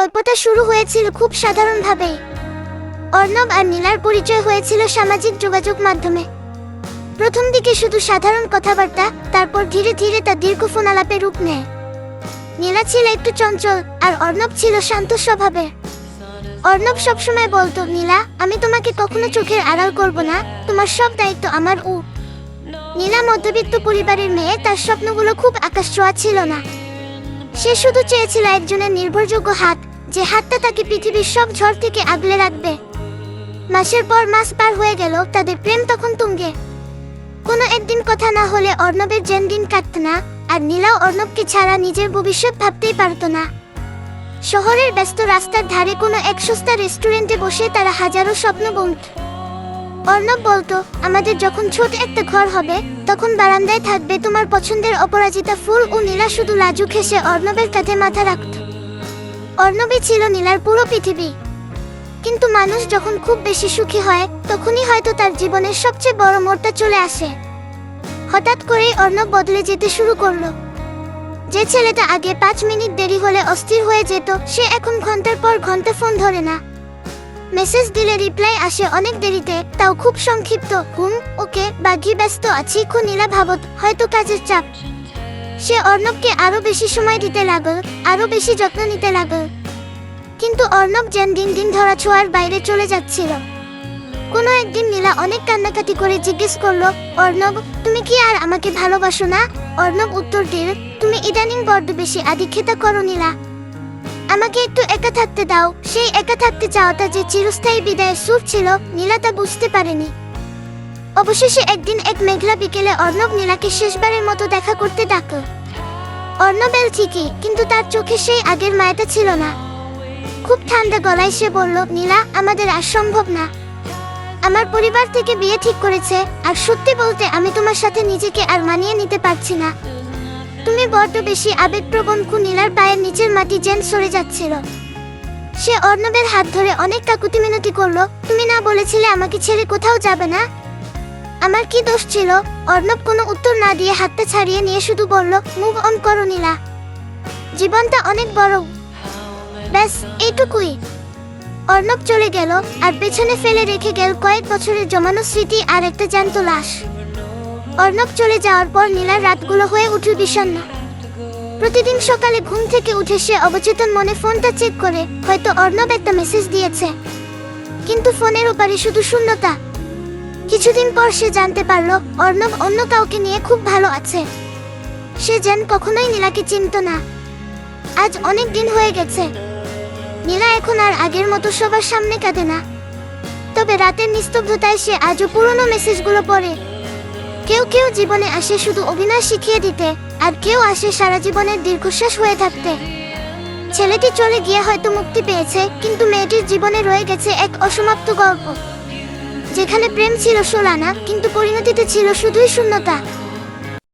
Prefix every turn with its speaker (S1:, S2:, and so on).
S1: গল্পটা শুরু হয়েছিল খুব সাধারণভাবে। অর্ণব আর নীলার পরিচয় হয়েছিল সামাজিক যোগাযোগ মাধ্যমে। প্রথম দিকে শুধু সাধারণ কথাবার্তা, তারপর ধীরে ধীরে তা দীর্ঘ ফোন আলাপে রূপ নেয়। নীলা ছিল একটু চঞ্চল আর অর্ণব ছিল শান্ত স্বভাবের। অর্ণব সবসময় বলতো, নীলা, আমি তোমাকে কখনো চোখের আড়াল করব না, তোমার সব দায়িত্ব আমার। নীলা মধ্যবিত্ত পরিবারের মেয়ে, তার স্বপ্নগুলো খুব আকাশছোঁয়া ছিল না। সে শুধু চেয়েছিল একজনের নির্ভরযোগ্য হাত, যে হাতটা তাকে পৃথিবীর সব ঝড় থেকে আগলে রাখবে। মাসের পর মাস পার হয়ে গেল, তাদের প্রেম তখন তুঙ্গে। কোনো একদিন কথা না হলে অর্ণবের যেন দিন কাটত না, আর নীলাও অর্ণবকে ছাড়া নিজের ভবিষ্যৎ ভাবতেই পারত না। শহরের ব্যস্ত রাস্তার ধারে কোনো এক সস্তা রেস্টুরেন্টে বসে তারা হাজারো স্বপ্ন বুনত। অর্ণব বলতো, আমাদের যখন ছোট একটা ঘর হবে, তখন বারান্দায় থাকবে তোমার পছন্দের অপরাজিতা ফুল। ও নীলা শুধু লাজুক হেসে অর্ণবের কাঁধে মাথা রাখত। অর্ণবই ছিল নীলার পুরো পৃথিবী। কিন্তু মানুষ যখন খুব বেশি সুখী হয়, তখনই হয়তো তার জীবনের সবচেয়ে বড় মোড়টা চলে আসে। হঠাৎ করেই অর্ণব বদলে যেতে শুরু করলো। যে ছেলেটা আগে 5 মিনিট দেরি হলে অস্থির হয়ে যেত, সে এখন ঘন্টার পর ঘন্টা ফোন ধরে না। মেসেজ দিলে রিপ্লাই আসে অনেক দেরিতে, তাও খুব সংক্ষিপ্ত। ওকে, বাকি ব্যস্ত আছি। নীলা ভাবত হয়তো কাজের চাপ। সে অর্ণবকে আরো বেশি সময় দিতে লাগল, আরো বেশি যত্ন নিতে লাগল। কিন্তু অর্ণব যেন দিন দিন ধরা ছোঁয়ার বাইরে চলে যাচ্ছিল। কোনো একদিন নীলা অনেক কান্নাকাটি করে জিজ্ঞেস করলো, অর্ণব, তুমি কি আর আমাকে ভালোবাসো না? অর্ণব উত্তর দিল, তুমি ইদানিং বড্ড বেশি আদিক্ষেতা করো নীলা। আমাকে একটু একা থাকতে দাও। সেই একা থাকতে চাওয়াটা যে চিরস্থায়ী বিদায়ের সুর ছিল, নীলা তা বুঝতে পারেনি। অবশেষে একদিন এক মেঘলা বিকেলে অর্ণব নীলাকে শেষবারের মতো দেখা করতে ডাকল। অর্ণব এল ঠিকই, কিন্তু তার চোখে সেই আগের মায়াটা ছিল না। খুব ঠান্ডা গলায় সে বলল, নীলা, আমাদের আর সম্ভব না। আমার পরিবার থেকে বিয়ে ঠিক করেছে, আর সত্যি বলতে আমি তোমার সাথে নিজেকে আর মানিয়ে নিতে পারছি না। তুমি বড্ড বেশি আবেগপ্রবণ। নীলার পায়ের নিচের মাটি যেন সরে যাচ্ছিল। সে অর্ণবের হাত ধরে অনেক কাকুতি মিনতি করলো, তুমি না বলেছিলে আমাকে ছেড়ে কোথাও যাবে না? আমার কি দোষ ছিল? অর্ণব কোনো উত্তর না দিয়ে হাতটা ছাড়িয়ে নিয়ে শুধু বলল, মুভ অন করো নীলা, জীবনটা অনেক বড়। ব্যাস এইটুকুই। অর্ণব চলে গেল, আর পেছনে ফেলে রেখে গেল কয়েক বছরের জমানো স্মৃতি আর একটা জ্যান্ত লাশ। অর্ণব চলে যাওয়ার পর নীলার রাতগুলো হয়ে উঠল বিষণ্ণ। প্রতিদিন সকালে ঘুম থেকে উঠে সে অবচেতন মনে ফোনটা চেক করে, হয়তো অর্ণব একটা মেসেজ দিয়েছে। কিন্তু ফোনের ওপারে শুধু শূন্যতা। কিছুদিন পর সে জানতে পারল, অর্ণব অন্য কাউকে নিয়ে খুব ভালো আছে। সে যেন কখনোই নীলাকে চিনত না। আজ অনেক দিন হয়ে গেছে। নীলা এখন আর আগের মতো সবার সামনে কাঁদে না। তবে রাতের নিস্তব্ধতায় সে আজও পুরনো মেসেজগুলো পড়ে। কেউ কেউ জীবনে আসে শুধু অভিনয় শিখিয়ে দিতে, আর কেউ আসে সারা জীবনের দীর্ঘশ্বাস হয়ে থাকতে। ছেলেটি চলে গিয়ে হয়তো মুক্তি পেয়েছে, কিন্তু মেয়েটির জীবনে রয়ে গেছে এক অসমাপ্ত গল্প, যেখানে প্রেম ছিল সোলানা, কিন্তু পরিণতিতে ছিল শুধুই শূন্যতা।